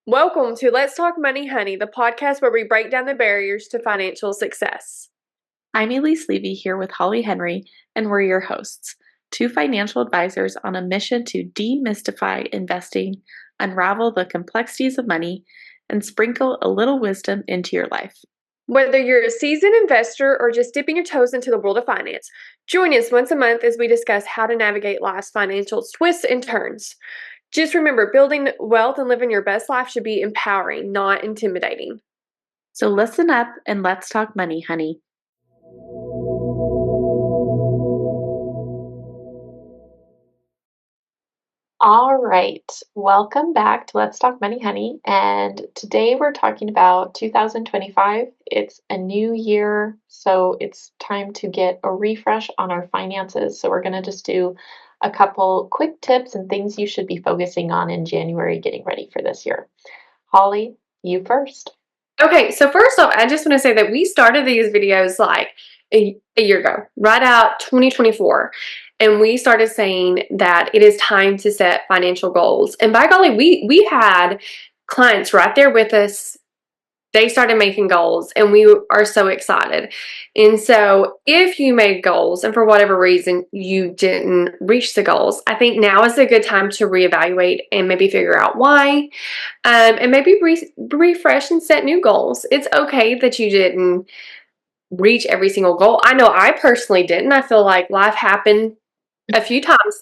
Welcome to Let's Talk Money, Honey, the podcast where we break down the barriers to financial success. I'm Elise Levy here with Holly Henry, and we're your hosts, two financial advisors on a mission to demystify investing, unravel the complexities of money, and sprinkle a little wisdom into your life. Whether you're a seasoned investor or just dipping your toes into the world of finance, join us once a month as we discuss how to navigate life's financial twists and turns. Just remember, building wealth and living your best life should be empowering, not intimidating. So listen up and let's talk money, honey. All right, welcome back to Let's Talk Money, Honey. And today we're talking about 2025. It's a new year, so it's time to get a refresh on our finances. So we're going to just do a couple quick tips and things you should be focusing on in January getting ready for this year. Holly, you first. Okay, so first off, I just want to say that we started these videos like a year ago, right out 2024. And we started saying that it is time to set financial goals. And by golly, we had clients right there with us. They started making goals and we are so excited. And so if you made goals and for whatever reason you didn't reach the goals, I think now is a good time to reevaluate and maybe figure out why, and maybe refresh and set new goals. It's okay that you didn't reach every single goal. I know I personally didn't. I feel like life happened a few times,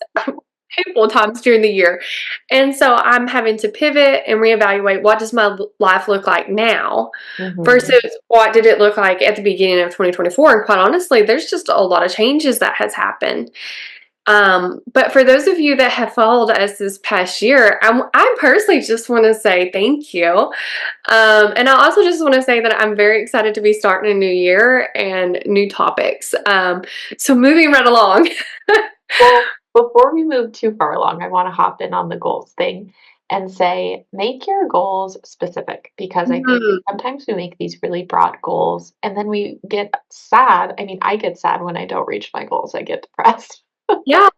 handful of times during the year. And so I'm having to pivot and reevaluate, what does my life look like now versus what did it look like at the beginning of 2024. And quite honestly, there's just a lot of changes that has happened. But for those of you that have followed us this past year, I personally just want to say thank you. And I also just want to say that I'm very excited to be starting a new year and new topics. So moving right along. Well, before we move too far along, I want to hop in on the goals thing and say make your goals specific because I think sometimes we make these really broad goals and then we get sad. I mean, I get sad when I don't reach my goals, I get depressed. Yeah,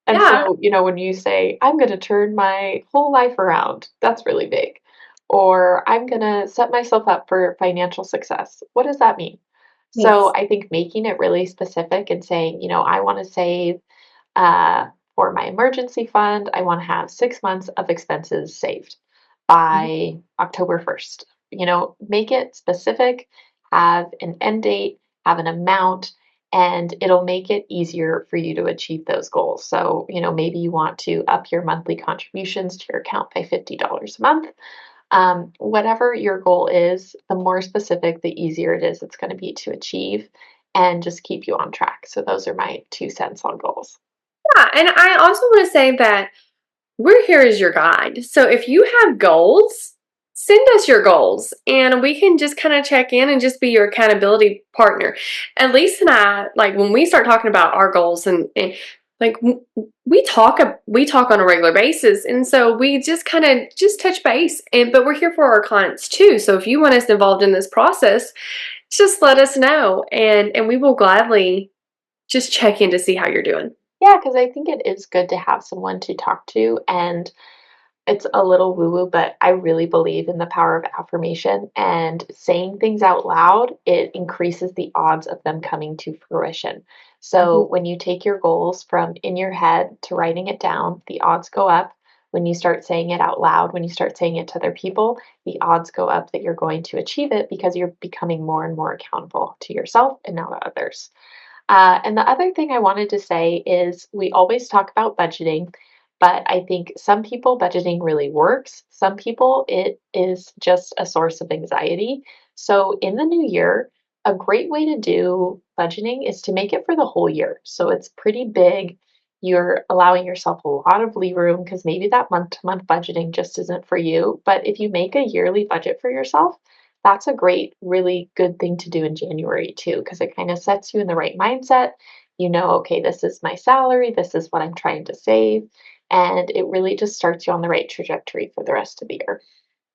And yeah. so, when you say, I'm going to turn my whole life around, that's really big. Or I'm going to set myself up for financial success. What does that mean? So Yes. I think making it really specific and saying, I want to save for my emergency fund, I want to have 6 months of expenses saved by October 1st. Make it specific, have an end date, have an amount, and it'll make it easier for you to achieve those goals. So, maybe you want to up your monthly contributions to your account by $50 a month. Whatever your goal is, the more specific, the easier it is it's going to be to achieve and just keep you on track. So, those are my 2 cents on goals. Yeah, and I also want to say that we're here as your guide. So if you have goals, send us your goals and we can just kind of check in and just be your accountability partner. At least and I, like when we start talking about our goals and like we talk on a regular basis, and so we just kind of just touch base, and but we're here for our clients too. So if you want us involved in this process, just let us know, and we will gladly just check in to see how you're doing. Yeah, because I think it is good to have someone to talk to. And it's a little woo woo, but I really believe in the power of affirmation and saying things out loud. It increases the odds of them coming to fruition. So when you take your goals from in your head to writing it down, the odds go up. When you start saying it out loud, when you start saying it to other people, the odds go up that you're going to achieve it because you're becoming more and more accountable to yourself and now to others. And the other thing I wanted to say is we always talk about budgeting, but I think some people budgeting really works. Some people it is just a source of anxiety. So in the new year, a great way to do budgeting is to make it for the whole year. So it's pretty big. You're allowing yourself a lot of leeway room because maybe that month to month budgeting just isn't for you. But if you make a yearly budget for yourself, that's a great, really good thing to do in January too, because it kind of sets you in the right mindset. Okay, this is my salary, this is what I'm trying to save, and it really just starts you on the right trajectory for the rest of the year.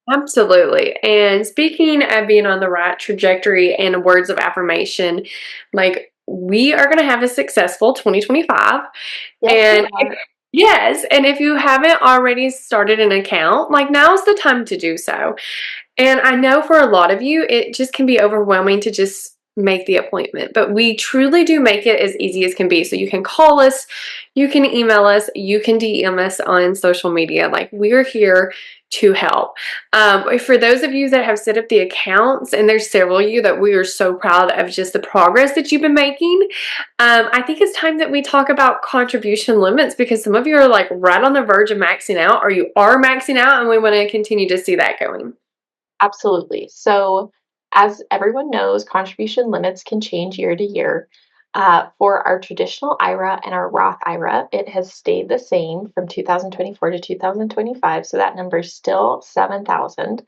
Absolutely. And speaking of being on the right trajectory and words of affirmation, like we are going to have a successful 2025. Yes, we And are. Yes, and if you haven't already started an account, like now's the time to do so. And I know for a lot of you, it just can be overwhelming to just make the appointment, but we truly do make it as easy as can be. So you can call us, you can email us, you can DM us on social media. Like we're here to help. For those of you that have set up the accounts, and there's several of you that we are so proud of just the progress that you've been making. I think it's time that we talk about contribution limits because some of you are like right on the verge of maxing out, or you are maxing out, and we want to continue to see that going. Absolutely. So, as everyone knows, contribution limits can change year to year. For our traditional IRA and our Roth IRA, it has stayed the same from 2024 to 2025. So that number is still 7,000.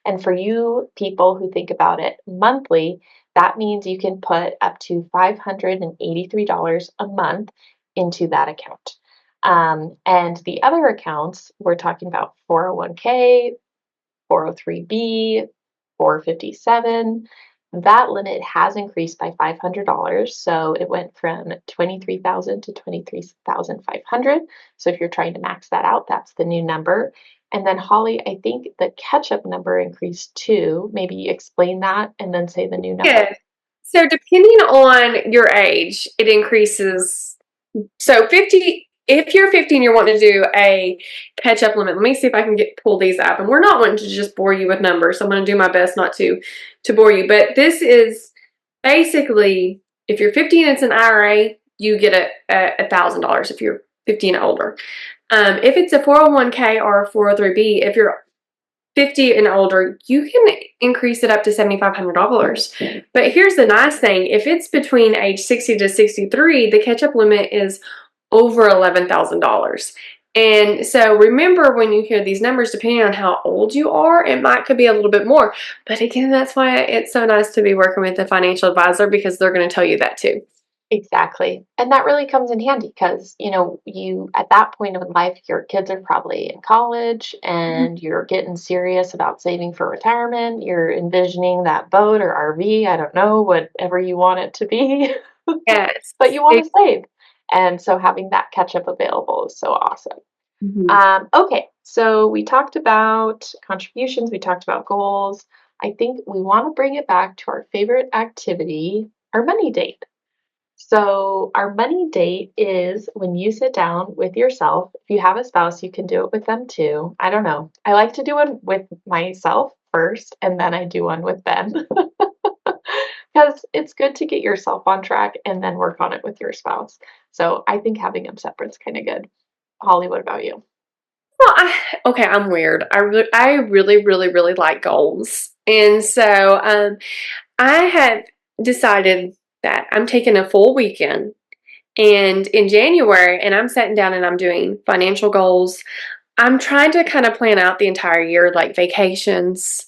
And for you people who think about it monthly, that means you can put up to $583 a month into that account. And the other accounts, we're talking about 401k, 403b, 457. That limit has increased by $500. So it went from 23,000 to 23,500. So if you're trying to max that out, that's the new number. And then Holly, I think the catch-up number increased too. Maybe explain that and then say the new number. Yes. So depending on your age, it increases. So 50, if you're 15, you're wanting to do a catch-up limit. Let me see if I can pull these up. And we're not wanting to just bore you with numbers. So I'm going to do my best not to bore you. But this is basically, if you're 15, it's an IRA, you get $1,000 if you're 15 and older. If it's a 401k or a 403b, if you're 50 and older, you can increase it up to $7,500. But here's the nice thing, if it's between age 60 to 63, the catch-up limit is over $11,000. And so remember, when you hear these numbers, depending on how old you are, it might could be a little bit more. But again, that's why it's so nice to be working with a financial advisor, because they're going to tell you that too. Exactly. And that really comes in handy because, you at that point in life, your kids are probably in college and you're getting serious about saving for retirement. You're envisioning that boat or RV, I don't know, whatever you want it to be, Yes. but you want to save. And so having that catch up available is so awesome. Mhm. Okay, so we talked about contributions, we talked about goals. I think we want to bring it back to our favorite activity, our money date. So, our money date is when you sit down with yourself. If you have a spouse, you can do it with them too. I don't know. I like to do one with myself first, and then I do one with Ben because it's good to get yourself on track and then work on it with your spouse. So, I think having them separate is kind of good. Holly, what about you? Well, okay, I'm weird. I really like goals. And so I have decided that I'm taking a full weekend and in January, and I'm sitting down and I'm doing financial goals. I'm trying to kind of plan out the entire year, like vacations,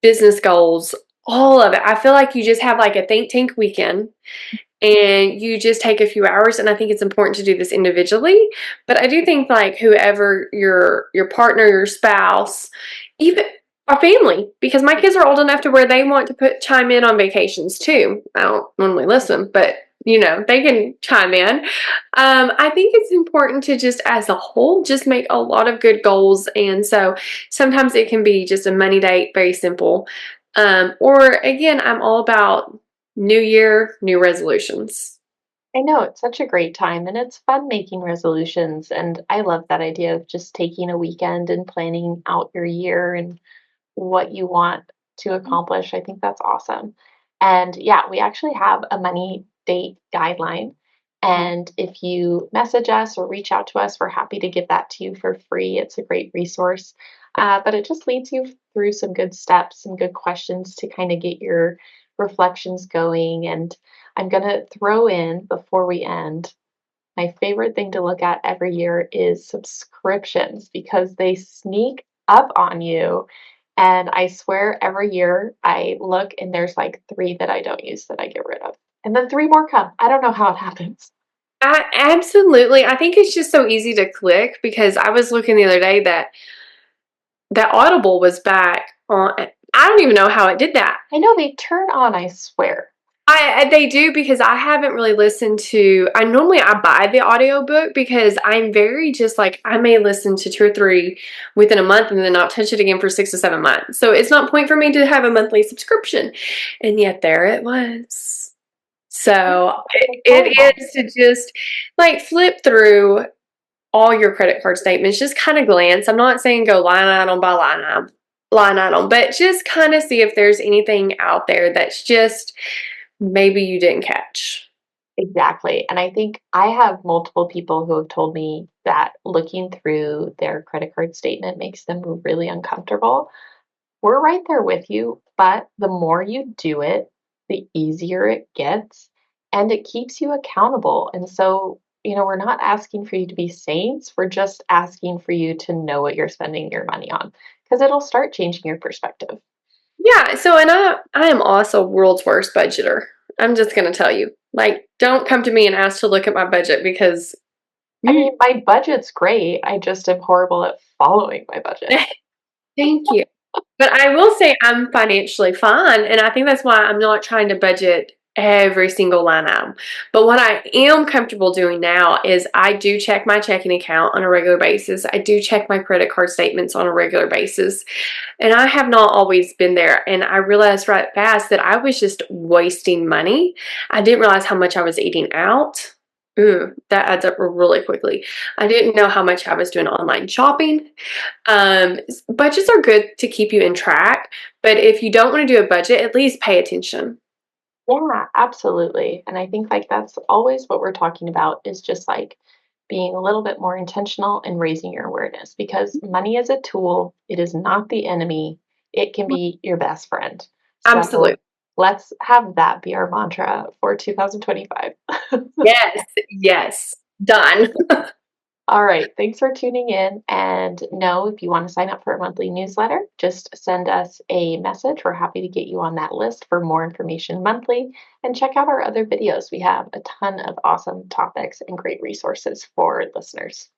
business goals, all of it. I feel like you just have like a think tank weekend and you just take a few hours, and I think it's important to do this individually, but I do think like whoever your partner, your spouse, even our family, because my kids are old enough to where they want to put chime in on vacations too. I don't normally listen, but they can chime in. I think it's important to just as a whole just make a lot of good goals, and so sometimes it can be just a money date, very simple. Or again, I'm all about New year, new resolutions. I know it's such a great time and it's fun making resolutions. And I love that idea of just taking a weekend and planning out your year and what you want to accomplish. I think that's awesome. And yeah, we actually have a money date guideline. And if you message us or reach out to us, we're happy to give that to you for free. It's a great resource. But it just leads you through some good steps, some good questions to kind of get your reflections going. And I'm going to throw in before we end, my favorite thing to look at every year is subscriptions because they sneak up on you. And I swear every year I look and there's like three that I don't use that I get rid of. And then three more come. I don't know how it happens. Absolutely. I think it's just so easy to click because I was looking the other day that Audible was back on. I don't even know how it did that. I know they turn on, I swear. They do because I haven't really listened to. I buy the audiobook because I'm very just like I may listen to two or three within a month and then not touch it again for 6 to 7 months. So it's not point for me to have a monthly subscription, and yet there it was. So It's it horrible. is to just like flip through all your credit card statements, just kind of glance. I'm not saying go line item by line item, but just kind of see if there's anything out there that's just maybe you didn't catch. Exactly. And I think I have multiple people who have told me that looking through their credit card statement makes them really uncomfortable. We're right there with you, but the more you do it, the easier it gets and it keeps you accountable. And so, we're not asking for you to be saints. We're just asking for you to know what you're spending your money on because it'll start changing your perspective. Yeah, so and I am also world's worst budgeter. I'm just gonna tell you. Like, don't come to me and ask to look at my budget because I mm, mean, my budget's great. I just am horrible at following my budget. thank you. But I will say I'm financially fine, and I think that's why I'm not trying to budget every single line item. But what I am comfortable doing now is I do check my checking account on a regular basis. I do check my credit card statements on a regular basis. And I have not always been there. And I realized right fast that I was just wasting money. I didn't realize how much I was eating out. That adds up really quickly. I didn't know how much I was doing online shopping. Budgets are good to keep you in track, but if you don't want to do a budget, at least pay attention. Yeah, absolutely. And I think like that's always what we're talking about is just like being a little bit more intentional and raising your awareness because money is a tool. It is not the enemy. It can be your best friend. Absolutely. So let's have that be our mantra for 2025. Yes, yes. Done. All right. Thanks for tuning in. And know if you want to sign up for a monthly newsletter, just send us a message. We're happy to get you on that list for more information monthly. And check out our other videos. We have a ton of awesome topics and great resources for listeners.